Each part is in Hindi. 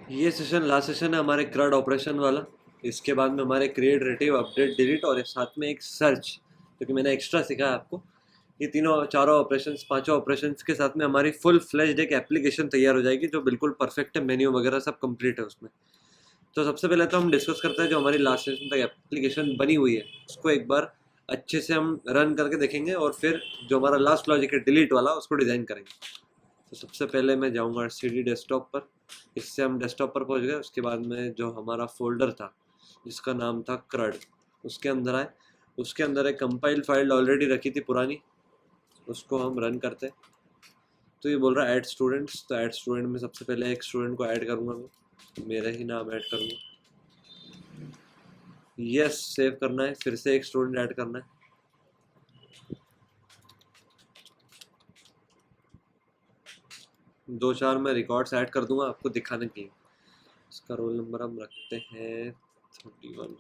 ये सेशन लास्ट सेशन है हमारे क्रड ऑपरेशन वाला। इसके बाद में हमारे क्रिएट, रिट्रीव, अपडेट, डिलीट और साथ में एक सर्च, क्योंकि मैंने एक्स्ट्रा सीखा है आपको। ये तीनों चारों ऑपरेशंस, पांचों ऑपरेशंस के साथ में हमारी फुल फ्लेज्ड एक एप्लीकेशन तैयार हो जाएगी जो बिल्कुल परफेक्ट है, मेन्यू वगैरह सब कंप्लीट है उसमें। तो सबसे पहले तो हम डिस्कस करते हैं जो हमारी लास्ट सेशन तक एप्लीकेशन बनी हुई है उसको एक बार अच्छे से हम रन करके देखेंगे, और फिर जो हमारा लास्ट लॉजिक है डिलीट वाला उसको डिज़ाइन करेंगे। तो सबसे पहले मैं जाऊंगा CD डेस्कटॉप पर। इससे हम डेस्कटॉप पर पहुंच गए। उसके बाद में जो हमारा फोल्डर था जिसका नाम था क्रड, उसके अंदर आए। उसके अंदर एक कंपाइल फाइल ऑलरेडी रखी थी पुरानी, उसको हम रन करते। तो ये बोल रहा है ऐड स्टूडेंट्स, तो ऐड स्टूडेंट में सबसे पहले एक स्टूडेंट को ऐड करूँगा मैं, मेरा ही नाम ऐड करूँगा। यस, सेव करना है, फिर से एक स्टूडेंट ऐड करना है। दो चार मैं रिकॉर्ड्स ऐड कर दूंगा आपको दिखाने के लिए। इसका रोल नंबर हम रखते हैं 31।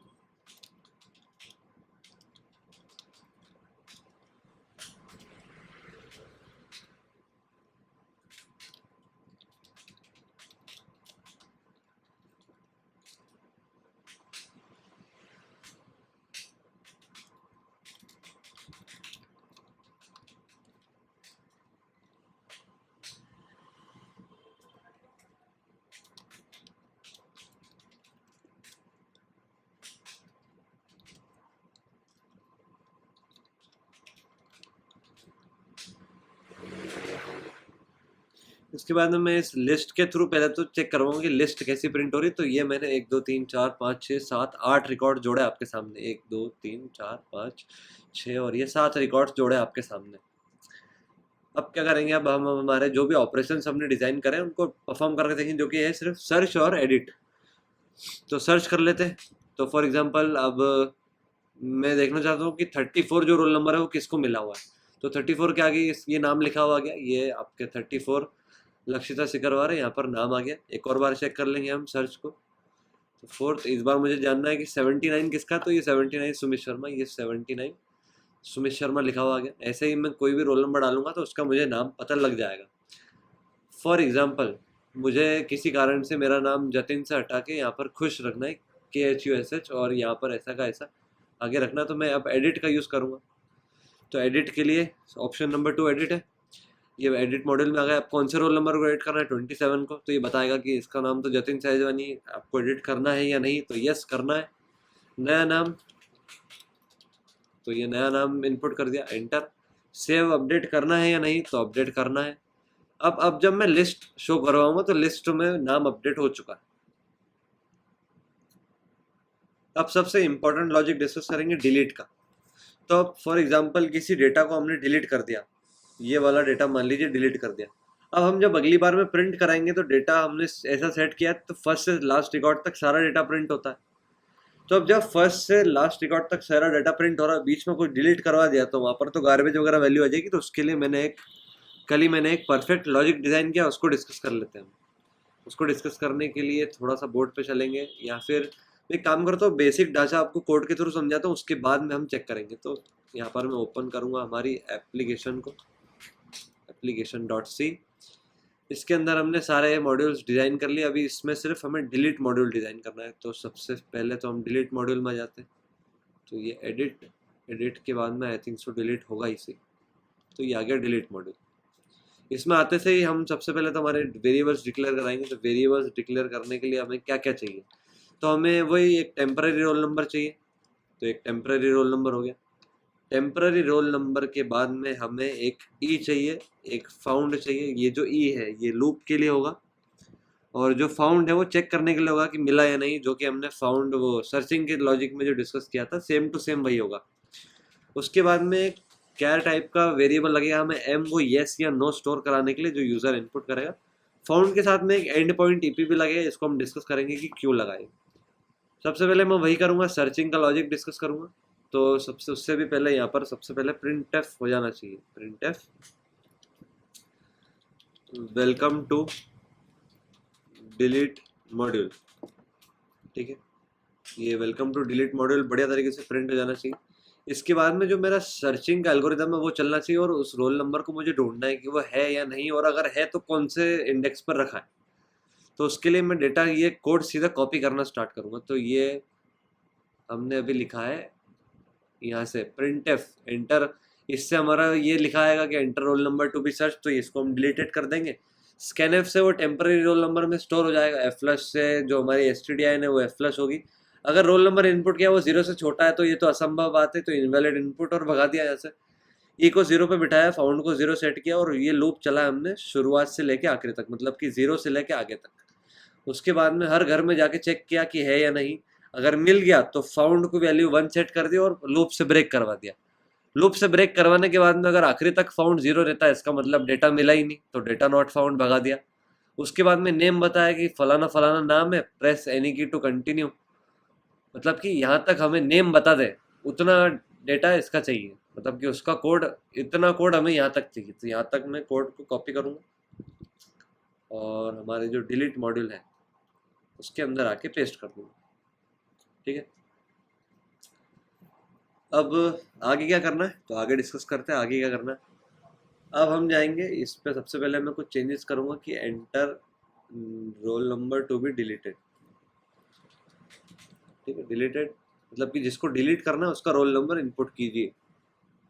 इसके बाद में मैं इस लिस्ट के थ्रू पहले तो चेक करवाऊंगा कि लिस्ट कैसी प्रिंट हो रही। तो ये मैंने 1 2 3 4 5 6 7 8 रिकॉर्ड जोड़े आपके सामने, 1 2 3 4 5 6 और ये 7 रिकॉर्ड्स जोड़े आपके सामने। अब क्या करेंगे, अब हम हमारे जो भी ऑपरेशंस हमने डिजाइन करे उनको परफॉर्म करके देखेंगे, जो कि है सिर्फ सर्च और एडिट। तो सर्च कर लेते हैं। तो फॉर एग्जांपल अब मैं देखना चाहता हूँ कि 34 जो रोल नंबर है वो किसको मिला हुआ है। तो 34 के आगे ये नाम लिखा हुआ गया, ये आपके 34 लक्षिता सिकरवार है, यहाँ पर नाम आ गया। एक और बार चेक कर लेंगे हम सर्च को। तो फोर्थ, इस बार मुझे जानना है कि 79 किसका, तो ये 79 सुमित शर्मा, ये 79 सुमित शर्मा लिखा हुआ आ गया। ऐसे ही मैं कोई भी रोल नंबर डालूंगा तो उसका मुझे नाम पता लग जाएगा। फॉर एग्जाम्पल मुझे किसी कारण से मेरा नाम जतिन से हटा के यहाँ पर खुश रखना है, KHUSH, और यहाँ पर ऐसा का ऐसा आगे रखना, तो मैं अब एडिट का यूज़ करूँगा। तो एडिट के लिए ऑप्शन नंबर 2 एडिट है। ये एडिट मॉड्यूल में आ गया। आप कौन से रोल नंबर को एडिट करना है, 27 को, तो ये बताएगा कि इसका नाम तो जतिन सहजवानी, आपको एडिट करना है या नहीं, तो यस करना है। नया नाम, तो ये नया नाम इनपुट कर दिया, एंटर। सेव अपडेट करना है या नहीं, तो अपडेट करना है। अब जब मैं लिस्ट शो करवाऊंगा तो लिस्ट में नाम अपडेट हो चुका है। अब सबसे इंपॉर्टेंट लॉजिक डिस्कस करेंगे डिलीट का। तो अब फॉर एग्जांपल किसी डेटा को हमने डिलीट कर दिया, ये वाला डेटा मान लीजिए डिलीट कर दिया। अब हम जब अगली बार में प्रिंट कराएंगे तो डेटा हमने ऐसा सेट किया तो फर्स्ट से लास्ट रिकॉर्ड तक सारा डेटा प्रिंट होता है। तो अब जब फर्स्ट से लास्ट रिकॉर्ड तक सारा डाटा प्रिंट हो रहा है, बीच में कुछ डिलीट करवा दिया तो वहाँ पर तो गार्बेज वगैरह वैल्यू आ जाएगी। तो उसके लिए कल ही मैंने एक परफेक्ट लॉजिक डिज़ाइन किया, उसको डिस्कस कर लेते हैं। उसको डिस्कस करने के लिए थोड़ा सा बोर्ड पे चलेंगे, या फिर एक काम करता हूँ, बेसिक ढांचा आपको कोड के थ्रू समझाता हूँ, उसके बाद में हम चेक करेंगे। तो यहाँ पर मैं ओपन करूँगा हमारी एप्लीकेशन को, application.c। इसके अंदर हमने सारे मॉड्यूल्स डिज़ाइन कर लिए। अभी इसमें सिर्फ हमें डिलीट मॉड्यूल डिज़ाइन करना है। तो सबसे पहले तो हम डिलीट मॉड्यूल में आ जाते हैं। तो ये एडिट के बाद में आई थिंक सो डिलीट होगा इसी। तो ये आ गया डिलीट मॉड्यूल। इसमें आते से ही हम सबसे पहले तो हमारे वेरिएबल्स डिक्लेयर कराएंगे। तो वेरिएबल्स डिक्लेयर करने के लिए हमें क्या क्या चाहिए, तो हमें वही एक टेम्पररी रोल नंबर चाहिए। तो एक टेम्पररी रोल नंबर हो गया। टेम्पररी रोल नंबर के बाद में हमें एक ई चाहिए, एक फाउंड चाहिए। ये जो ई है ये लूप के लिए होगा, और जो फाउंड है वो चेक करने के लिए होगा कि मिला या नहीं, जो कि हमने फाउंड वो सर्चिंग के लॉजिक में जो डिस्कस किया था सेम टू सेम वही होगा। उसके बाद में क्या टाइप का वेरिएबल लगेगा हमें, एम, वो येस या नो स्टोर कराने के लिए जो यूज़र इनपुट करेगा। फाउंड के साथ में एक एंड पॉइंट ईपी भी लगेगा, इसको हम डिस्कस करेंगे कि क्यों लगाए। सबसे पहले मैं वही करूँगा, सर्चिंग का लॉजिक डिस्कस करूँगा। तो सबसे उससे भी पहले यहाँ पर सबसे पहले प्रिंट एफ हो जाना चाहिए। Printf welcome to delete module, ठीक है। ये वेलकम टू डिलीट मॉड्यूल बढ़िया तरीके से प्रिंट हो जाना चाहिए। इसके बाद में जो मेरा सर्चिंग का एल्गोरिदम है वो चलना चाहिए, और उस रोल नंबर को मुझे ढूंढना है कि वो है या नहीं, और अगर है तो कौन से इंडेक्स पर रखा है। तो उसके लिए मैं डेटा ये कोड सीधा कॉपी करना स्टार्ट करूँगा। तो ये हमने अभी लिखा है यहाँ से printf एंटर, इससे हमारा ये लिखा आएगा कि enter roll number to be search, तो इसको हम डिलीटेड कर देंगे। स्कैनफ से वो टेम्पररी रोल नंबर में स्टोर हो जाएगा। एफ फ्लश से जो हमारी एसटीडीआईएन है वो एफ फ्लश होगी। अगर रोल नंबर इनपुट किया वो 0 से छोटा है तो ये तो असंभव बात है, तो इनवैलिड इनपुट और भगा दिया। जैसे ई को 0 पे बिठाया, फाउंड को 0 सेट किया और ये लूप चला हमने शुरुआत से लेके आखिरी तक, मतलब कि 0 से लेके आगे तक। उसके बाद में हर घर में जाके चेक किया कि है या नहीं, अगर मिल गया तो फाउंड को वैल्यू 1 सेट कर दी और लूप से ब्रेक करवा दिया। लूप से ब्रेक करवाने के बाद में अगर आखिरी तक फाउंड 0 रहता है, इसका मतलब डेटा मिला ही नहीं, तो डेटा नॉट फाउंड भगा दिया। उसके बाद में नेम बताया कि फलाना फलाना नाम है, प्रेस एनी की टू कंटिन्यू, मतलब कि यहाँ तक हमें नेम बता दे उतना डेटा इसका चाहिए, मतलब कि उसका कोड, इतना कोड हमें यहाँ तक चाहिए। तो यहाँ तक मैं कोड को कॉपी करूँगा और हमारे जो डिलीट मॉड्यूल है उसके अंदर आके पेस्ट कर दूँगा। ठीक है, अब आगे क्या करना है तो आगे डिस्कस करते हैं आगे क्या करना है। अब हम जाएंगे इस पे, सबसे पहले मैं कुछ चेंजेस करूँगा कि enter roll number to be deleted. ठीक है, डिलीटेड मतलब कि जिसको डिलीट करना है उसका रोल नंबर इनपुट कीजिए।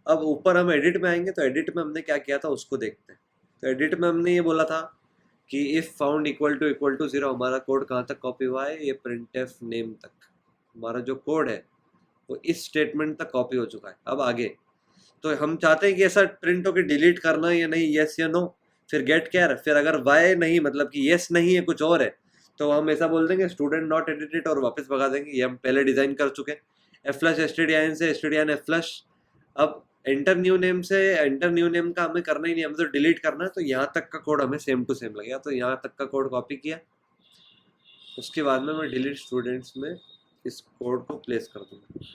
अब ऊपर हम एडिट में आएंगे, तो एडिट में हमने क्या किया था उसको देखते हैं। तो एडिट में हमने ये बोला था कि इफ फाउंड इक्वल टू 0, हमारा कोड कहाँ तक कॉपी हुआ है, ये printf नेम तक। हमारा जो कोड है वो इस स्टेटमेंट तक कॉपी हो चुका है। अब आगे तो हम चाहते हैं कि ऐसा प्रिंट हो कि डिलीट करना है या नहीं, येस या नो, फिर गेट केयर, फिर अगर वाई नहीं मतलब कि येस नहीं है कुछ और है तो हम ऐसा बोल देंगे स्टूडेंट नॉट एडिटेड और वापस भगा देंगे। ये हम पहले डिजाइन कर चुके हैं। एफ फ्लश एसटीडीआईएन से एसटीडीआईएन एफ फ्लश। अब एंटर न्यू नेम से एंटर न्यू नेम का हमें करना ही नहीं, हमें तो डिलीट करना है, तो यहाँ तक का कोड हमें सेम टू सेम लगेगा। तो यहाँ तक का कोड कॉपी किया, उसके बाद में मैं डिलीट स्टूडेंट्स में इस कोड को प्लेस कर दूंगा।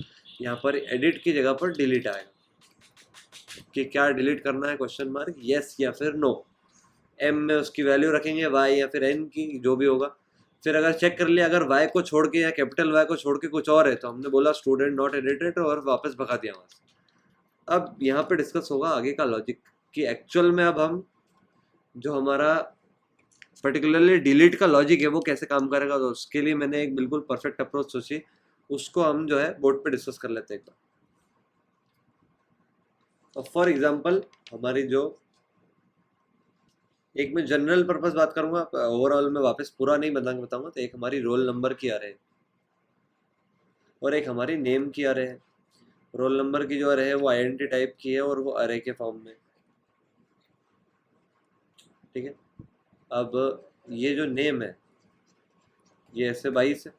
यहाँ पर एडिट की जगह पर डिलीट आएगा कि क्या डिलीट करना है, क्वेश्चन मार्क, यस या फिर नो। एम में उसकी वैल्यू रखेंगे, वाई या फिर एन की, जो भी होगा। फिर अगर चेक कर लिया अगर वाई को छोड़ के या कैपिटल वाई को छोड़ के कुछ और है तो हमने बोला स्टूडेंट नॉट एडिटेड और वापस भगा दिया वहाँ से। अब यहाँ पे डिस्कस होगा आगे का लॉजिक कि एक्चुअल में अब हम जो हमारा पर्टिकुलरली डिलीट का लॉजिक है वो कैसे काम करेगा। तो उसके लिए मैंने एक बिल्कुल परफेक्ट अप्रोच सोची, उसको हम जो है बोर्ड पे डिस्कस कर लेते हैं एक बार। तो फॉर एग्जांपल हमारी जो एक मैं जनरल पर्पस बात करूंगा, ओवरऑल में वापस पूरा नहीं बताऊंगा। तो एक हमारी रोल नंबर की अरे है और एक हमारी नेम की अरे है। रोल नंबर की जो अरे है वो आइडेंटिटी टाइप की है और वो अरे के फॉर्म में। ठीक है, अब ये जो नेम है ये ऐसे 22 है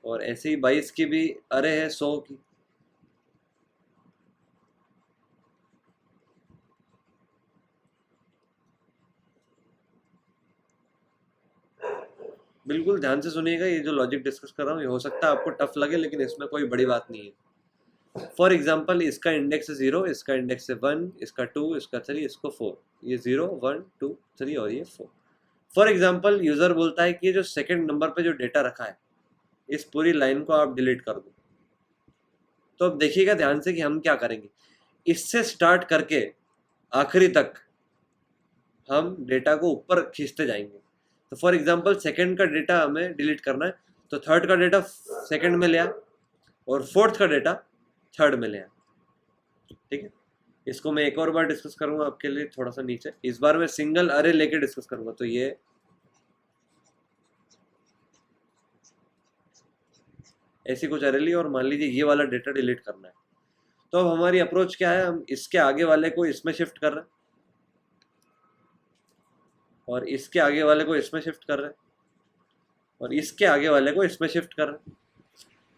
और ऐसे ही 22 की भी अरे है 100 की। बिल्कुल ध्यान से सुनिएगा, ये जो लॉजिक डिस्कस कर रहा हूँ ये हो सकता है आपको टफ लगे लेकिन इसमें कोई बड़ी बात नहीं है। फॉर एग्जाम्पल इसका इंडेक्स है 0, इसका इंडेक्स है 1, इसका 2, इसका 3, इसको 4, ये 0 1 2 3 और ये 4। फॉर एग्जाम्पल यूजर बोलता है कि ये जो सेकंड नंबर पे जो डेटा रखा है इस पूरी लाइन को आप डिलीट कर दो। तो अब देखिएगा ध्यान से कि हम क्या करेंगे, इससे स्टार्ट करके आखिरी तक हम डेटा को ऊपर खींचते जाएंगे। तो फॉर एग्जांपल सेकंड का डेटा हमें डिलीट करना है तो थर्ड का डेटा सेकंड में ले आ और फोर्थ का डेटा थर्ड में ले आ। ठीक है, इसको मैं एक और बार डिस्कस करूंगा आपके लिए थोड़ा सा नीचे। इस बार मैं सिंगल अरे लेके डिस्कस करूंगा। तो ये ऐसी कुछ अरे ली और मान लीजिए ये वाला डेटा डिलीट करना है। तो अब हमारी अप्रोच क्या है, हम इसके आगे वाले को इसमें शिफ्ट कर रहे हैं और इसके आगे वाले को इसमें शिफ्ट कर रहे हैं और इसके आगे वाले को इसमें शिफ्ट कर रहे हैं।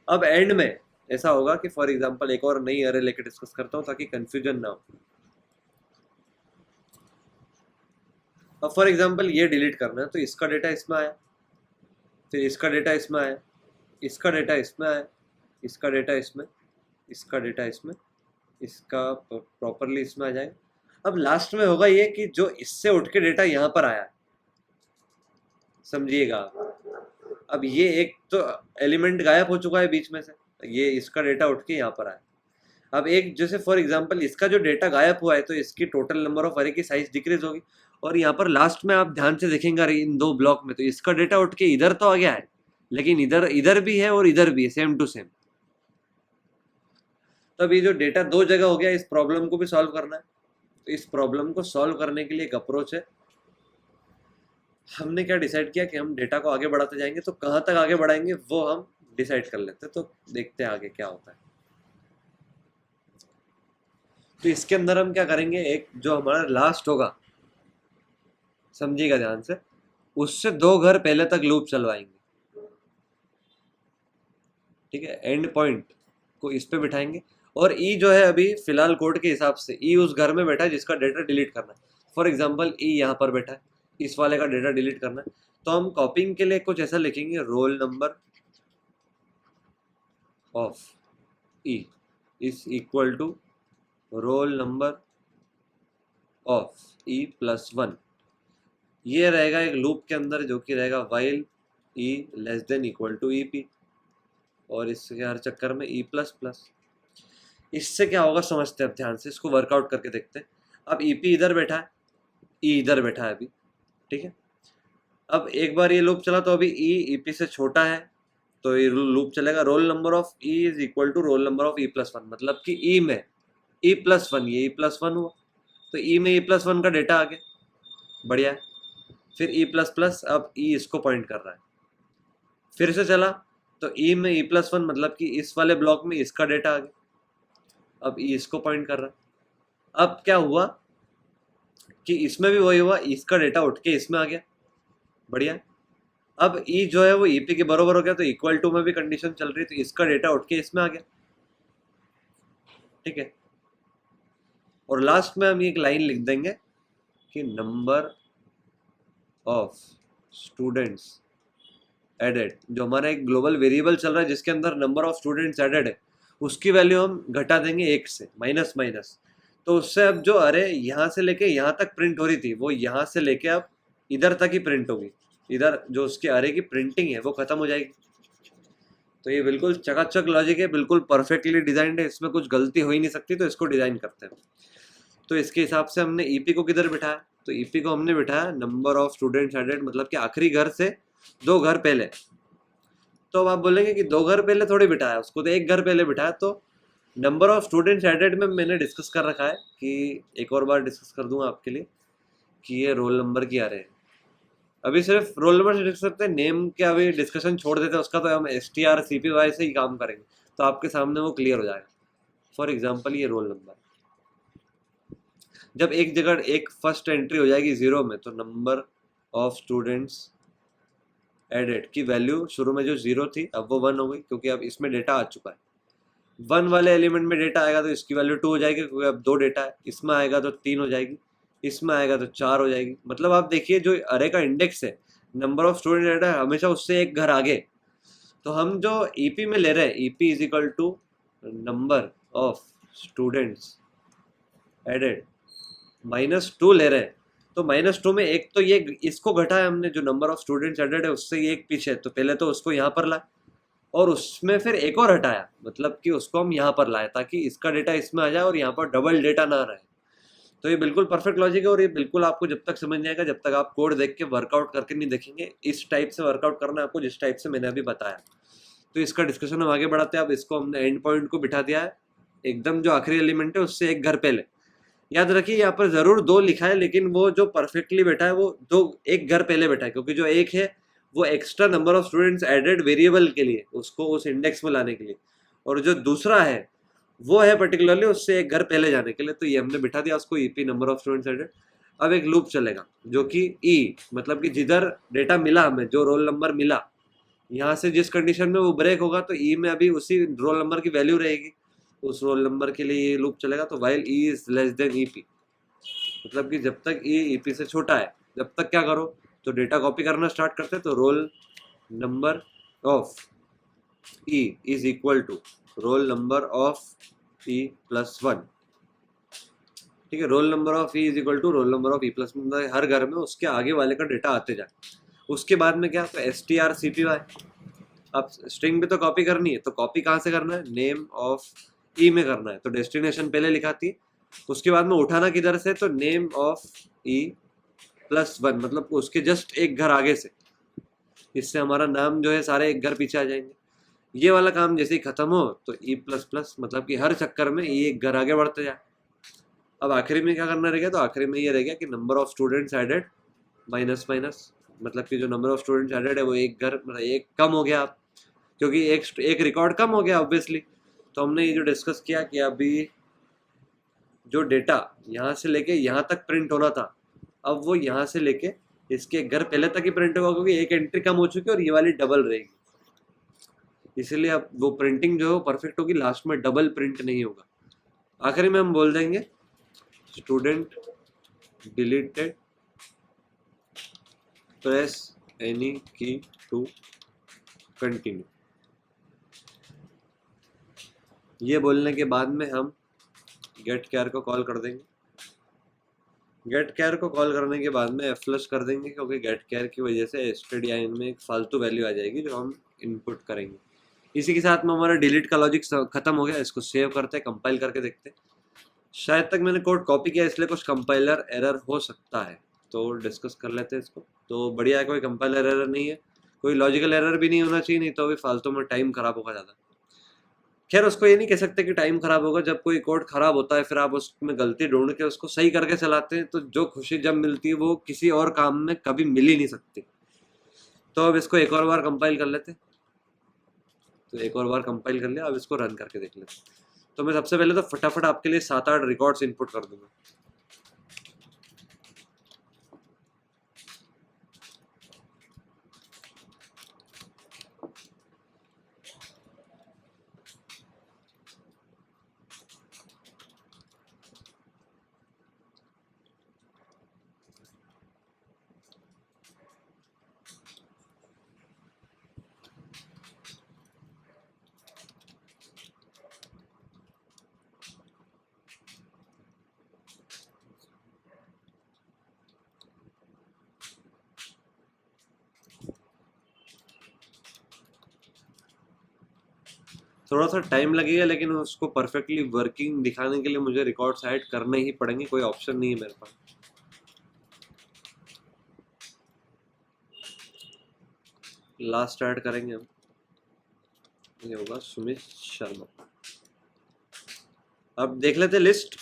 अब एंड में ऐसा होगा कि फॉर एग्जांपल एक और नई अरे लेके डिस्कस करता हूं ताकि कंफ्यूजन ना हो। अब फॉर एग्जांपल ये डिलीट करना है तो इसका डेटा इसमें आया, फिर इसका डेटा इसमें आया, इसका डेटा इसमें आया, इसका डेटा इसमें, इसका डेटा इसमें, इसका प्रॉपरली इसमें आ जाएगा। अब लास्ट में होगा ये कि जो इससे उठ के डेटा यहाँ पर आया, समझिएगा। अब ये एक तो एलिमेंट गायब हो चुका है बीच में से, ये इसका डेटा उठ के यहाँ पर आया। अब एक जैसे फॉर एग्जांपल इसका जो डेटा गायब हुआ है तो इसकी टोटल नंबर ऑफ अरे की साइज डिक्रीज होगी, और यहाँ पर लास्ट में आप ध्यान से देखेंगे अरे इन दो ब्लॉक में तो इसका डेटा उठ के इधर तो आ गया है, लेकिन इधर इधर भी है और इधर भी है सेम टू सेम। तो अब ये जो डेटा दो जगह हो गया, इस प्रॉब्लम को भी सॉल्व करना है। तो इस प्रॉब्लम को सॉल्व करने के लिए एक अप्रोच है। हमने क्या डिसाइड किया कि हम डेटा को आगे बढ़ाते जाएंगे, तो कहाँ तक आगे बढ़ाएंगे वो हम डिसाइड कर लेते हैं। तो देखते हैं आगे क्या होता है। तो इसके अंदर हम क्या करेंगे, एक जो हमारा लास्ट होगा, समझिएगा ध्यान से, उससे 2 घर पहले तक लूप चलवाएंगे। ठीक है, एंड पॉइंट को इस पे बिठाएंगे, और ई जो है अभी फिलहाल कोड के हिसाब से ई उस घर में बैठा है जिसका डेटा डिलीट करना है। फॉर एग्जांपल ई यहाँ पर बैठा है, इस वाले का डेटा डिलीट करना है। तो हम कॉपिंग के लिए कुछ ऐसा लिखेंगे, roll number of e is equal to roll number of e plus 1। ये रहेगा एक लूप के अंदर जो कि रहेगा while e less than equal to e p, और इसके हर चक्कर में ई प्लस प्लस। इससे क्या होगा समझते हैं अब ध्यान से, इसको वर्कआउट करके देखते हैं। अब ई पी इधर बैठा है, ई इधर बैठा है अभी, ठीक है। अब एक बार ये लूप चला तो अभी ई पी से छोटा है, तो ये लूप चलेगा roll number of e is equal to roll number of e plus 1, मतलब कि ई में ई प्लस 1, ये ई प्लस 1 हुआ, तो ई में ई प्लस 1 का डेटा आ गया, बढ़िया है। फिर ई प्लस प्लस, अब ई इसको पॉइंट कर रहा है, फिर से चला तो ई में ई प्लस 1, मतलब कि इस वाले ब्लॉक में इसका डेटा आ गया, अब ई इसको पॉइंट कर रहा है। अब क्या हुआ कि इसमें भी वही हुआ, इसका डेटा उठ के इसमें आ गया, बढ़िया। अब ई जो है वो ईपी के बराबर हो गया, तो इक्वल टू में भी कंडीशन चल रही है, तो इसका डेटा उठ के इसमें आ गया, ठीक है। और लास्ट में हम एक लाइन लिख देंगे कि नंबर ऑफ स्टूडेंट्स एडेड, जो हमारा एक ग्लोबल वेरिएबल चल रहा है जिसके अंदर नंबर ऑफ स्टूडेंट्स एडेड है, उसकी वैल्यू हम घटा देंगे 1 से, माइनस माइनस। तो उससे अब जो अरे यहाँ से लेके यहाँ तक प्रिंट हो रही थी, वो यहाँ से लेके अब इधर तक ही प्रिंट होगी, इधर जो उसके अरे की प्रिंटिंग है वो खत्म हो जाएगी। तो ये बिल्कुल चकाचक लॉजिक है, बिल्कुल परफेक्टली डिजाइंड है, इसमें कुछ गलती हो ही नहीं सकती, तो इसको डिजाइन करते हैं। तो इसके हिसाब से हमने ईपी को किधर बिठाया, तो ईपी को हमने बिठाया नंबर ऑफ स्टूडेंट्स एडेड, मतलब कि आखिरी घर से 2 घर पहले। तो अब आप बोलेंगे कि 2 घर पहले थोड़ी बिठाया, उसको तो 1 घर पहले बिठाया। तो नंबर ऑफ स्टूडेंट्स एडेड में मैंने डिस्कस कर रखा है, कि एक और बार डिस्कस कर दूंगा आपके लिए, कि ये रोल नंबर की आ रहे हैं। अभी सिर्फ रोल नंबर से डिस्कस करते हैं, नेम के अभी डिस्कशन छोड़ देते हैं, उसका तो हम STR CPY से ही काम करेंगे, तो आपके सामने वो क्लियर हो जाएगा। फॉर एग्जाम्पल ये रोल नंबर, जब एक जगह एक फर्स्ट एंट्री हो जाएगी 0 में, तो नंबर ऑफ स्टूडेंट्स एडेड की वैल्यू शुरू में जो 0 थी अब वो 1 हो गई, क्योंकि अब इसमें डेटा आ चुका है। 1 वाले एलिमेंट में डेटा आएगा तो इसकी वैल्यू 2 हो जाएगी, क्योंकि अब 2 डेटा है। इसमें आएगा तो 3 हो जाएगी, इसमें आएगा तो 4 हो जाएगी। मतलब आप देखिए जो अरे का इंडेक्स है, नंबर ऑफ स्टूडेंट एडेड है, हमेशा उससे 1 घर आगे। तो हम जो ईपी में ले रहे हैं, ep is equal to number of students added -2 ले रहे हैं, तो -2 में एक तो ये इसको घटाया हमने, जो नंबर ऑफ स्टूडेंट्स एडेड है उससे ये एक पीछे, तो पहले तो उसको यहाँ पर लाए, और उसमें फिर एक और हटाया, मतलब कि उसको हम यहाँ पर लाए ताकि इसका डेटा इसमें आ जाए और यहाँ पर डबल डेटा ना रहे। तो ये बिल्कुल परफेक्ट लॉजिक है, और ये बिल्कुल आपको जब तक समझ नहीं आएगा जब तक आप कोड देख के वर्कआउट करके नहीं देखेंगे। इस टाइप से वर्कआउट करना है आपको, जिस टाइप से मैंने अभी बताया। तो इसका डिस्कशन हम आगे बढ़ाते हैं। अब इसको हमने एंड पॉइंट को बिठा दिया है, एकदम जो आखिरी एलिमेंट है उससे 1 घर पहले। याद रखिए यहाँ पर जरूर 2 लिखा है, लेकिन वो जो परफेक्टली बैठा है वो 1 घर पहले बैठा है, क्योंकि जो 1 है वो extra number of students added variable के लिए, उसको उस इंडेक्स में लाने के लिए, और जो दूसरा है वो है पर्टिकुलरली उससे 1 घर पहले जाने के लिए। तो ये हमने बिठा दिया उसको, ep number of students added. अब एक लूप चलेगा जो कि ई, मतलब कि जिधर डेटा मिला हमें, जो रोल नंबर मिला, यहाँ से जिस कंडीशन में वो ब्रेक होगा तो ई में अभी उसी रोल नंबर की वैल्यू रहेगी, उस रोल नंबर के लिए ये लूप चलेगा। तो while E is less than EP, मतलब कि जब तक ई ईपी से छोटा है जब तक क्या करो, तो डेटा कॉपी करना स्टार्ट करते हैं। तो roll number of e is equal to roll number of e plus 1, ठीक है। Roll number of e is equal to roll number of e plus 1, हर घर में उसके आगे वाले का डेटा आते जाए। उसके बाद में क्या, तो STR CPY। अब स्ट्रिंग भी तो कॉपी करनी है, तो कॉपी कहाँ से करना है, नेम ऑफ ई में करना है, तो डेस्टिनेशन पहले लिखा थी, उसके बाद में उठाना किधर से, तो नेम ऑफ ई +1, मतलब उसके जस्ट एक घर आगे से, इससे हमारा नाम जो है सारे एक घर पीछे आ जाएंगे। ये वाला काम जैसे ही खत्म हो तो E++, मतलब कि हर चक्कर में ये एक घर आगे बढ़ते जाए। अब आखिरी में क्या करना रहेगा, तो आखिरी में ये रहेगा कि number of students added minus minus, मतलब कि जो नंबर ऑफ स्टूडेंट्स एडेड है वो एक घर, मतलब एक कम हो गया, आप क्योंकि एक रिकॉर्ड कम हो गया ऑब्वियसली। तो हमने ये जो डिस्कस किया कि अभी जो डेटा यहाँ से लेके यहाँ तक प्रिंट होना था, अब वो यहाँ से लेके इसके घर पहले तक ही प्रिंट होगा, क्योंकि एक एंट्री कम हो चुकी है और ये वाली डबल रहेगी, इसीलिए अब वो प्रिंटिंग जो है परफेक्ट होगी, लास्ट में डबल प्रिंट नहीं होगा। आखिरी में हम बोल देंगे स्टूडेंट डिलीटेड, प्रेस एनी की टू कंटिन्यू। ये बोलने के बाद में हम गेट केयर को कॉल कर देंगे। गेट केयर को कॉल करने के बाद में F+ कर देंगे, क्योंकि गेट केयर की वजह से stdin में एक फालतू वैल्यू आ जाएगी जो हम इनपुट करेंगे। इसी के साथ में हमारा डिलीट का लॉजिक खत्म हो गया। इसको सेव करते हैं, कंपाइल करके देखते हैं। शायद तक मैंने कोड कॉपी किया इसलिए कुछ कंपाइलर एरर हो सकता है, तो डिस्कस कर लेते हैं इसको। तो बढ़िया है, कोई कंपाइलर एरर नहीं है, कोई लॉजिकल एरर भी नहीं होना चाहिए, नहीं तो अभी फालतू में टाइम खराब होगा ज़्यादा। खैर उसको ये नहीं कह सकते कि टाइम खराब होगा, जब कोई कोड खराब होता है फिर आप उसमें गलती ढूंढ के उसको सही करके चलाते हैं, तो जो खुशी जब मिलती है वो किसी और काम में कभी मिल ही नहीं सकती। तो अब इसको एक और बार कंपाइल कर लेते हैं। तो एक और बार कंपाइल कर लिया, अब इसको रन करके देख लेते हैं। तो मैं सबसे पहले तो फटाफट आपके लिए 7-8 रिकॉर्ड्स इनपुट कर दूंगा। थोड़ा सा टाइम लगेगा, लेकिन उसको परफेक्टली वर्किंग दिखाने के लिए मुझे रिकॉर्ड्स ऐड करने ही पड़ेंगे, कोई ऑप्शन नहीं है मेरे पास। लास्ट ऐड करेंगे हम, ये होगा सुमित शर्मा। अब देख लेते लिस्ट।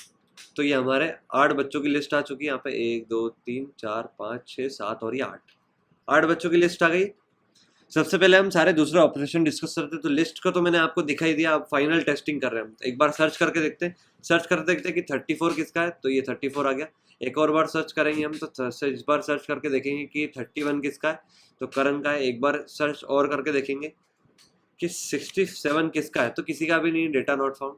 तो ये हमारे 8 बच्चों की लिस्ट आ चुकी है यहाँ पे, 1 2 3 4 5 6 7 और ये 8 बच्चों की लिस्ट आ गई। सबसे पहले हम सारे दूसरे ऑपरेशन डिस्कस करते हैं। तो लिस्ट का तो मैंने आपको दिखाई दिया, आप फाइनल टेस्टिंग कर रहे हैं। एक बार सर्च करके देखते हैं, सर्च करते देखते हैं कि 34 किसका है, तो ये 34 आ गया। एक और बार सर्च करेंगे हम, तो इस बार सर्च करके देखेंगे कि 31 किसका है, तो करण का है। एक बार सर्च और करके देखेंगे कि 67 किसका है, तो किसी का भी नहीं, data not found.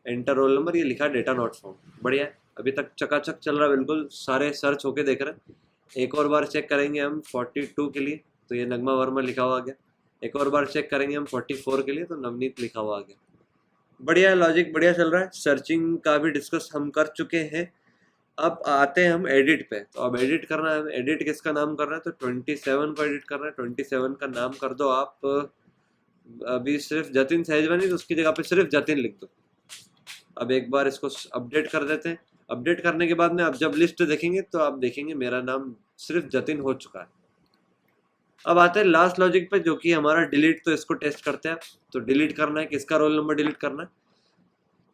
Enter roll number, ये लिखा डेटा नॉट फाउंड, बढ़िया है। अभी तक चकाचक चल रहा है, बिल्कुल सारे सर्च होके देख रहे हैं। एक और बार चेक करेंगे हम 42 के लिए, तो ये नगमा वर्मा लिखा हुआ आ गया। एक और बार चेक करेंगे हम 44 के लिए, तो नवनीत लिखा हुआ आ गया। बढ़िया है, लॉजिक बढ़िया चल रहा है। सर्चिंग का भी डिस्कस हम कर चुके हैं। अब आते हैं हम एडिट पे। तो अब एडिट करना है, एडिट किसका नाम करना है, तो 27 को एडिट करना है। 27 का नाम कर दो आप, अभी सिर्फ जतिन सहजवानी, तो उसकी जगह पे सिर्फ जतिन लिख दो। अब एक बार इसको अपडेट कर देते हैं। अपडेट करने के बाद में आप जब लिस्ट देखेंगे तो आप देखेंगे मेरा नाम सिर्फ जतिन हो चुका है। अब आते हैं लास्ट लॉजिक पे, जो कि हमारा डिलीट। तो इसको टेस्ट करते हैं। तो डिलीट करना है, किसका रोल नंबर डिलीट करना है,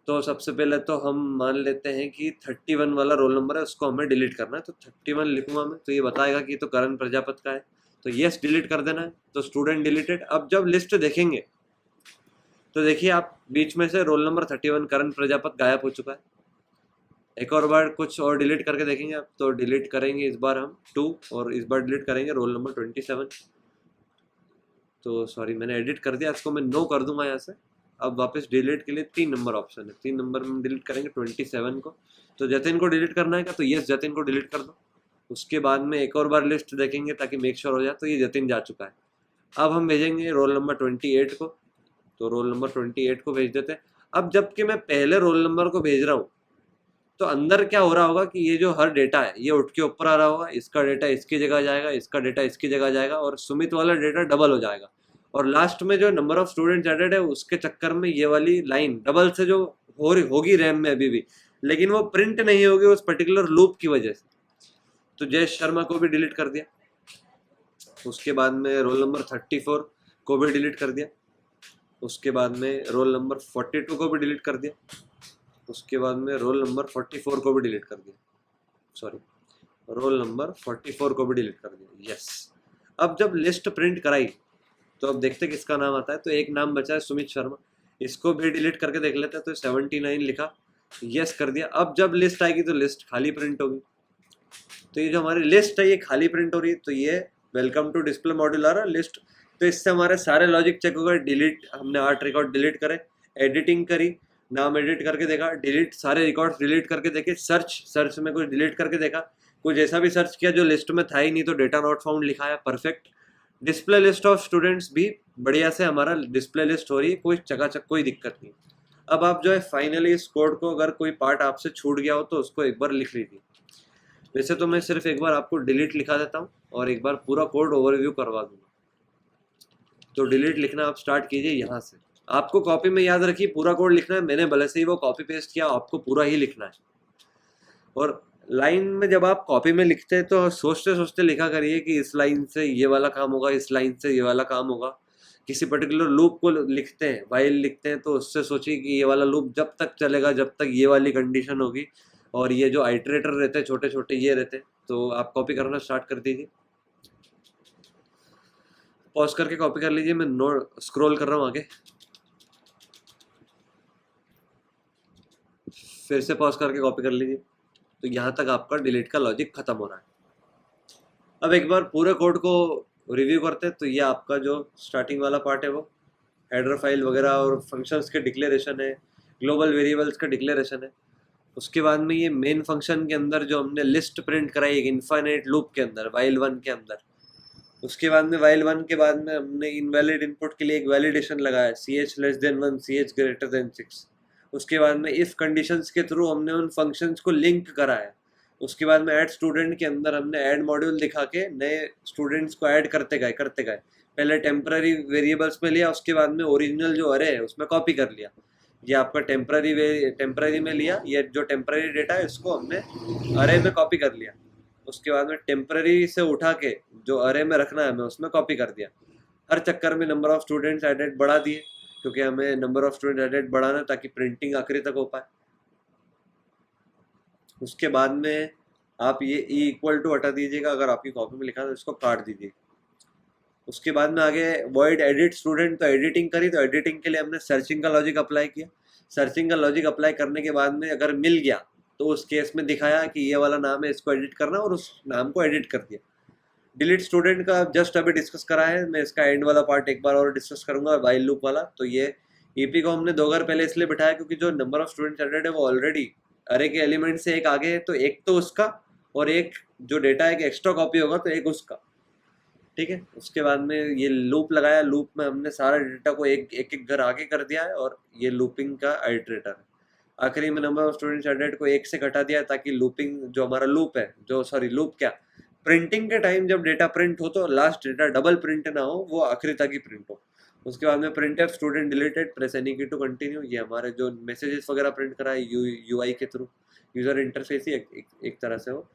तो सबसे पहले तो हम मान लेते हैं कि 31 वाला रोल नंबर है, उसको हमें डिलीट करना है। तो 31 लिखूंगा मैं, तो ये बताएगा कि तो करण प्रजापति का है, तो यस डिलीट कर देना है। तो स्टूडेंट डिलीटेड। अब जब लिस्ट देखेंगे तो देखिए आप, बीच में से रोल नंबर 31 करण प्रजापति गायब हो चुका है। एक और बार कुछ और डिलीट करके देखेंगे आप, तो डिलीट करेंगे इस बार हम 2, और इस बार डिलीट करेंगे रोल नंबर 27। तो सॉरी, मैंने एडिट कर दिया, इसको मैं नो कर दूंगा यहाँ से। अब वापस डिलीट के लिए 3 नंबर ऑप्शन है, 3 नंबर में डिलीट करेंगे 27 को। तो जतिन को डिलीट करना है क्या, तो यस जतिन को डिलीट कर दो। उसके बाद में एक और बार लिस्ट देखेंगे ताकि मेक श्योर हो जाए, तो ये जतिन जा चुका है। अब हम भेजेंगे रोल नंबर 28 को, तो रोल नंबर 28 को भेज देते हैं। अब जबकि मैं पहले रोल नंबर को भेज रहा हूँ, तो अंदर क्या हो रहा होगा कि ये जो हर डेटा है ये उठ के ऊपर आ रहा होगा, इसका डेटा इसकी जगह जाएगा, इसका डेटा इसकी जगह जाएगा, और सुमित वाला डेटा डबल हो जाएगा। और लास्ट में जो नंबर ऑफ स्टूडेंट्स एडेड है उसके चक्कर में ये वाली लाइन डबल से जो हो रही होगी रैम में अभी भी, लेकिन वो प्रिंट नहीं होगी उस पर्टिकुलर लूप की वजह से। तो जय शर्मा को भी डिलीट कर दिया। उसके बाद में रोल नंबर 34 को भी डिलीट कर दिया। उसके बाद में रोल नंबर 42 को भी डिलीट कर दिया। उसके बाद में रोल नंबर 44 को भी डिलीट कर दिया। सॉरी, रोल नंबर 44 को भी डिलीट कर दिया। यस। अब जब लिस्ट प्रिंट कराई तो अब देखते किसका नाम आता है। तो एक नाम बचा है सुमित शर्मा, इसको भी डिलीट करके देख लेते हैं। तो 79 लिखा, यस कर दिया। अब जब लिस्ट आएगी तो लिस्ट खाली प्रिंट होगी। तो ये जो हमारी लिस्ट है ये खाली प्रिंट हो रही है। तो ये वेलकम टू डिस्प्ले मॉड्यूल आ रहा है लिस्ट। तो इससे हमारे सारे लॉजिक चेक हो गए। डिलीट, हमने 8 रिकॉर्ड डिलीट करे, एडिटिंग करी, नाम एडिट करके देखा, डिलीट, सारे रिकॉर्ड्स डिलीट करके देखे, सर्च में कुछ डिलीट करके देखा, कुछ ऐसा भी सर्च किया जो लिस्ट में था ही नहीं तो डेटा नॉट फाउंड लिखा है, perfect. Display list of students भी बढ़िया से हमारा डिस्प्ले लिस्ट हो रही है, कोई चकाचक, कोई दिक्कत नहीं। अब आप जो है फाइनली इस कोड को अगर कोई पार्ट आपसे छूट गया हो तो उसको एक बार लिख लीजिए। वैसे तो मैं सिर्फ एक बार आपको डिलीट लिखा देता हूँ और एक बार पूरा कोड ओवरव्यू करवा दूंगा। तो डिलीट लिखना आप स्टार्ट कीजिए यहाँ से। आपको कॉपी में याद रखिए पूरा कोड लिखना है। मैंने भले से ही वो कॉपी पेस्ट किया, आपको पूरा ही लिखना है। और लाइन में जब आप कॉपी में लिखते हैं तो सोचते सोचते लिखा करिए कि इस लाइन से ये वाला काम होगा, इस लाइन से ये वाला काम होगा। किसी पर्टिकुलर लूप को लिखते हैं, वाइल लिखते हैं, तो उससे सोचिए कि ये वाला लूप जब तक चलेगा जब तक ये वाली कंडीशन होगी। और ये जो आइटरेटर रहते हैं छोटे छोटे ये रहते हैं। तो आप कॉपी करना स्टार्ट कर दीजिए। पॉज करके कॉपी कर लीजिए। मैं नोट स्क्रॉल कर रहा हूँ आगे, फिर से पॉज करके कॉपी कर लीजिए। तो यहाँ तक आपका डिलीट का लॉजिक खत्म हो रहा है। अब एक बार पूरे कोड को रिव्यू करते हैं। तो ये आपका जो स्टार्टिंग वाला पार्ट है वो हेडर फाइल वगैरह और फंक्शंस के डिक्लेरेशन है, ग्लोबल वेरिएबल्स का डिक्लेरेशन है। उसके बाद में ये मेन फंक्शन के अंदर जो हमने लिस्ट प्रिंट कराई एक इनफाइनाइट लूप के अंदर, वाइल 1 के अंदर। उसके बाद में वाइल 1 के बाद में हमने इनवैलिड इनपुट के लिए एक वैलिडेशन लगाया, CH 1 CH 6। उसके बाद में इफ कंडीशंस के थ्रू हमने उन फंक्शंस को लिंक कराया। उसके बाद में ऐड स्टूडेंट के अंदर हमने ऐड मॉड्यूल दिखा के नए स्टूडेंट्स को ऐड करते गए। पहले टेम्पररी वेरिएबल्स में लिया, उसके बाद में ओरिजिनल जो अरे है उसमें कॉपी कर लिया। ये आपका टेम्पररी में लिया, ये जो टेम्पररी डेटा है इसको हमने अरे में कॉपी कर लिया। उसके बाद में टेम्पररी से उठा के जो अरे में रखना है हमें उसमें कॉपी कर दिया। हर चक्कर में नंबर ऑफ स्टूडेंट्स एडेड बढ़ा दिए, क्योंकि हमें नंबर ऑफ स्टूडेंट एडेड बढ़ाना ताकि प्रिंटिंग आखिरी तक हो पाए। उसके बाद में आप ये E=टू हटा दीजिएगा, अगर आपकी कॉपी में लिखा है तो इसको काट दीजिए। उसके बाद में आगे वॉइड एडिट स्टूडेंट, तो एडिटिंग करी, तो एडिटिंग के लिए हमने सर्चिंग का लॉजिक अप्लाई किया। सर्चिंग का लॉजिक अप्लाई करने के बाद में अगर मिल गया तो उस केस में दिखाया कि ये वाला नाम है, इसको एडिट करना, और उस नाम को एडिट कर दिया। डिलीट स्टूडेंट का जस्ट अभी डिस्कस करा है, मैं इसका एंड वाला पार्ट एक बार और डिस्कस करूंगा, वाइल लूप वाला। तो ये ईपी को हमने 2 बार पहले इसलिए बिठाया क्योंकि जो नंबर ऑफ स्टूडेंट्स एडेड है वो ऑलरेडी अरे के एलिमेंट से एक आगे है, तो एक तो उसका और एक जो डेटा है एक्स्ट्रा कॉपी होगा तो एक उसका, ठीक है। उसके बाद में ये लूप लगाया, लूप में हमने सारा डेटा को एक एक घर आगे कर दिया है, और ये लूपिंग का आइटरेटर है। आखिरी में नंबर ऑफ स्टूडेंट्स एडेड को 1 से घटा दिया ताकि लूपिंग जो हमारा लूप है, जो सॉरी लूप क्या, प्रिंटिंग के टाइम जब डेटा प्रिंट हो तो लास्ट डेटा डबल प्रिंट ना हो, वो आखिरी तक ही प्रिंट हो। उसके बाद में print student deleted, press any की टू कंटिन्यू। ये हमारे जो मैसेजेस वगैरह प्रिंट करा है यूआई के थ्रू, यूजर इंटरफेस ही एक तरह से हो।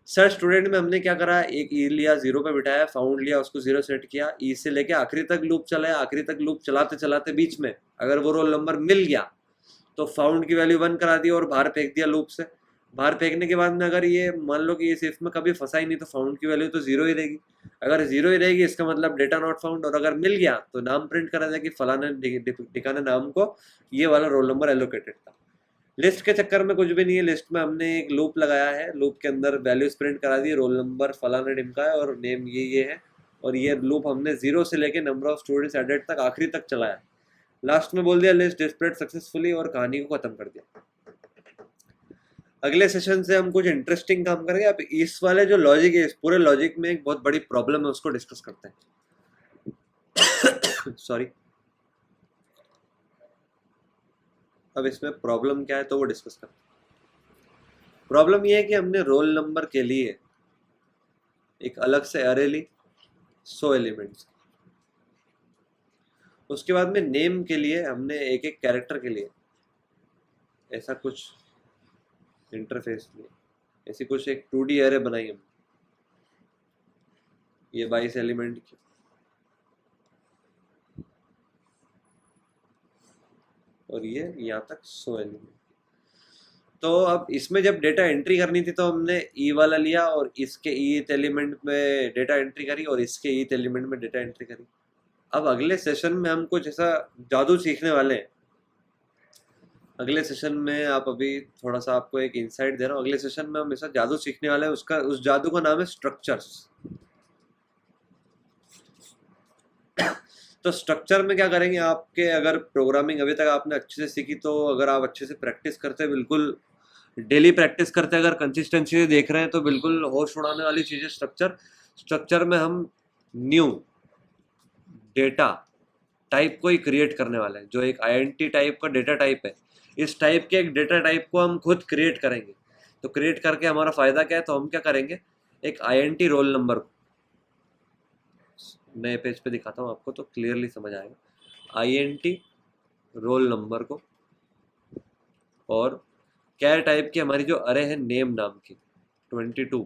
सर्च स्टूडेंट में हमने क्या करा, एक ई लिया, 0 पे बिठाया, फाउंड लिया, उसको 0 सेट किया, ई से लेके आखिरी तक लूप चलाया। आखिरी तक लूप चलाते चलाते बीच में अगर वो रोल नंबर मिल गया तो फाउंड की वैल्यू 1 करा दी और बाहर फेंक दिया लूप से। बाहर फेंकने के बाद में अगर ये मान लो कि इस इफ में कभी फंसा ही नहीं तो फाउंड की वैल्यू तो 0 ही रहेगी। अगर 0 ही रहेगी इसका मतलब डेटा नॉट फाउंड, और अगर मिल गया तो नाम प्रिंट करा जाए कि फलाने ठिकाने नाम को ये वाला रोल नंबर एलोकेटेड था। लिस्ट के चक्कर में कुछ भी नहीं है, लिस्ट में हमने एक लूप लगाया है, लूप के अंदर वैल्यूज प्रिंट करा दी, रोल नंबर फलाना ढिमका है और नेम ये है। और ये लूप हमने 0 से लेके नंबर ऑफ स्टूडेंट्स एडेड तक आखिरी तक चलाया। लास्ट में बोल दिया लिस्ट डिस्प्लेड सक्सेसफुली और कहानी को खत्म कर दिया। अगले सेशन से हम कुछ इंटरेस्टिंग काम करेंगे। अब इस वाले जो लॉजिक है, इस पूरे लॉजिक में एक बहुत बड़ी प्रॉब्लम है, उसको डिस्कस करते हैं। सॉरी, अब इसमें प्रॉब्लम क्या है तो वो डिस्कस करते हैं। प्रॉब्लम ये है कि हमने रोल नंबर के लिए एक अलग से अरे ली 100 एलिमेंट्स, उसके बाद में नेम के लिए हमने एक एक कैरेक्टर के लिए ऐसा कुछ इंटरफेस लिए, ऐसी कुछ एक 2D एरे बनाई हम, ये 22 एलिमेंट की। और ये यहाँ तक 100 एलिमेंट। तो अब इसमें जब डेटा एंट्री करनी थी तो हमने ई वाला लिया और इसके ईथ एलिमेंट में डेटा एंट्री करी और इसके ईथ एलिमेंट में डेटा एंट्री करी। अब अगले सेशन में हम कुछ ऐसा जादू सीखने वाले हैं। अगले सेशन में आप अभी थोड़ा सा आपको एक इंसाइट दे रहा हूँ, अगले सेशन में हम ऐसा जादू सीखने वाले हैं, उसका उस जादू का नाम है स्ट्रक्चर्स। तो स्ट्रक्चर में क्या करेंगे, आपके अगर प्रोग्रामिंग अभी तक आपने अच्छे से सीखी तो अगर आप अच्छे से प्रैक्टिस करते हैं, बिल्कुल डेली प्रैक्टिस करते हैं, अगर कंसिस्टेंसी से देख रहे हैं तो बिल्कुल होश उड़ाने वाली चीज़ है स्ट्रक्चर। स्ट्रक्चर में हम न्यू डेटा टाइप को ही क्रिएट करने वाले हैं, जो एक आईएनटी टाइप का डेटा टाइप है। इस टाइप के एक डेटा टाइप को हम खुद क्रिएट करेंगे। तो क्रिएट करके हमारा फ़ायदा क्या है, तो हम क्या करेंगे, एक आईएनटी रोल नंबर को नए पेज पे दिखाता हूँ आपको तो क्लियरली समझ आएगा। आईएनटी रोल नंबर को, और कैर टाइप की हमारी जो अरे है नेम नाम की 22,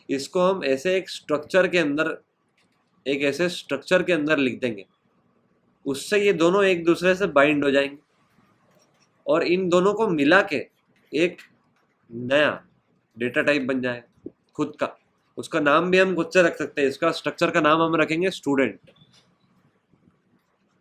इसको हम ऐसे एक स्ट्रक्चर के अंदर, एक ऐसे स्ट्रक्चर के अंदर लिख देंगे, उससे ये दोनों एक दूसरे से बाइंड हो जाएंगे और इन दोनों को मिला के एक नया डेटा टाइप बन जाएगा खुद का। उसका नाम भी हम खुद से रख सकते हैं, इसका स्ट्रक्चर का नाम हम रखेंगे स्टूडेंट।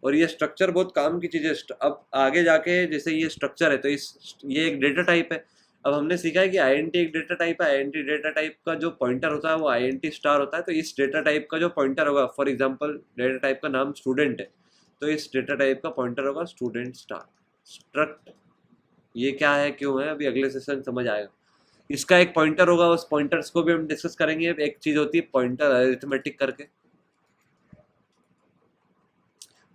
और ये स्ट्रक्चर बहुत काम की चीज़ है। अब आगे जाके जैसे ये स्ट्रक्चर है तो ये एक डेटा टाइप है। अब हमने सीखा है कि आईएनटी एक डेटा टाइप है, आईएनटी डेटा टाइप का जो पॉइंटर होता है वो आईएनटी स्टार होता है। तो इस डेटा टाइप का जो पॉइंटर होगा, फॉर एग्जांपल डेटा टाइप का नाम स्टूडेंट है, तो इस डेटा टाइप का पॉइंटर होगा स्टूडेंट स्टार। स्ट्रक्ट ये क्या है, क्यों है, अभी अगले सेशन समझ आएगा। इसका एक पॉइंटर होगा, उस पॉइंटर्स को भी हम डिस्कस करेंगे। एक चीज़ होती है पॉइंटर अरिथमेटिक करके,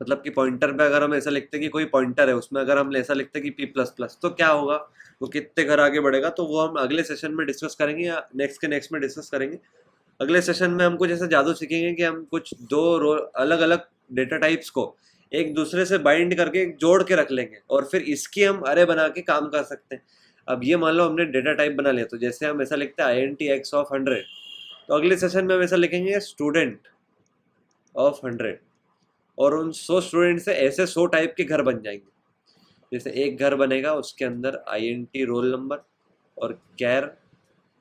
मतलब कि पॉइंटर पे अगर हम ऐसा लिखते हैं कि कोई पॉइंटर है, उसमें अगर हम ऐसा लिखते हैं कि पी प्लस प्लस, तो क्या होगा, वो कितने घर आगे बढ़ेगा, तो वो हम अगले सेशन में डिस्कस करेंगे या नेक्स्ट के नेक्स्ट में डिस्कस करेंगे। अगले सेशन में हम कुछ ऐसा जादू सीखेंगे कि हम कुछ दो अलग अलग डेटा टाइप्स को एक दूसरे से बाइंड करके जोड़ के रख लेंगे और फिर इसकी हम अरे बना के काम कर सकते हैं। अब ये मान लो हमने डेटा टाइप बना लिया, तो जैसे हम ऐसा लिखते हैं INT x ऑफ 100, तो अगले सेशन में हम ऐसा लिखेंगे स्टूडेंट ऑफ 100, और उन 100 स्टूडेंट से ऐसे 100 टाइप के घर बन जाएंगे। जैसे एक घर बनेगा उसके अंदर INT रोल नंबर और कैर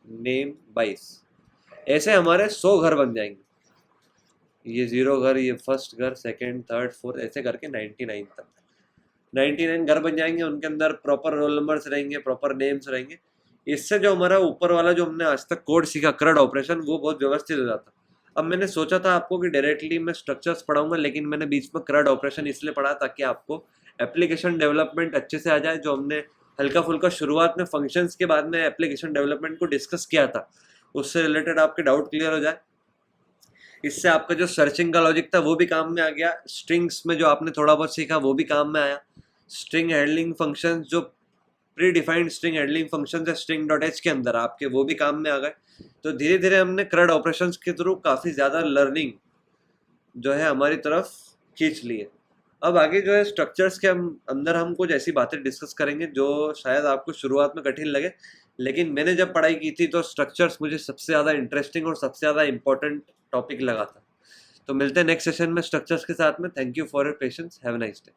नेम 22, ऐसे हमारे 100 घर बन जाएंगे। ये 0 घर, ये फर्स्ट घर, सेकंड, थर्ड, फोर्थ, ऐसे करके 99 तक 99 घर बन जाएंगे। उनके अंदर प्रॉपर रोल नंबर्स रहेंगे, प्रॉपर नेम्स रहेंगे। इससे जो हमारा ऊपर वाला जो हमने आज तक कोड सीखा CRUD ऑपरेशन, वो बहुत व्यवस्थित हो जाता। अब मैंने सोचा था आपको कि डायरेक्टली मैं स्ट्रक्चर्स पढ़ाऊंगा, लेकिन मैंने बीच में CRUD ऑपरेशन इसलिए पढ़ा ताकि आपको एप्लीकेशन डेवलपमेंट अच्छे से आ जाए। जो हमने हल्का फुल्का शुरुआत में फंक्शंस के बाद में एप्लीकेशन डेवलपमेंट को डिस्कस किया था, उससे रिलेटेड आपके डाउट क्लियर हो जाए। इससे आपका जो सर्चिंग का लॉजिक था वो भी काम में आ गया। स्ट्रिंग्स में जो आपने थोड़ा बहुत सीखा वो भी काम में आया। स्ट्रिंग हैंडलिंग फंक्शंस, जो pre defined string handling functions है string.h के अंदर आपके, वो भी काम में आ गए। तो धीरे धीरे हमने CRUD ऑपरेशंस के थ्रू काफ़ी ज़्यादा लर्निंग जो है हमारी तरफ खींच ली है। अब आगे जो है स्ट्रक्चर्स के अंदर हम कुछ ऐसी बातें डिस्कस करेंगे जो शायद आपको शुरुआत में कठिन लगे, लेकिन मैंने जब पढ़ाई की थी तो स्ट्रक्चर्स मुझे सबसे ज़्यादा इंटरेस्टिंग और सबसे ज़्यादा इंपॉर्टेंट टॉपिक लगा था। तो मिलते हैं नेक्स्ट सेशन में स्ट्रक्चर्स के साथ में। Thank you for your patience, have a nice day.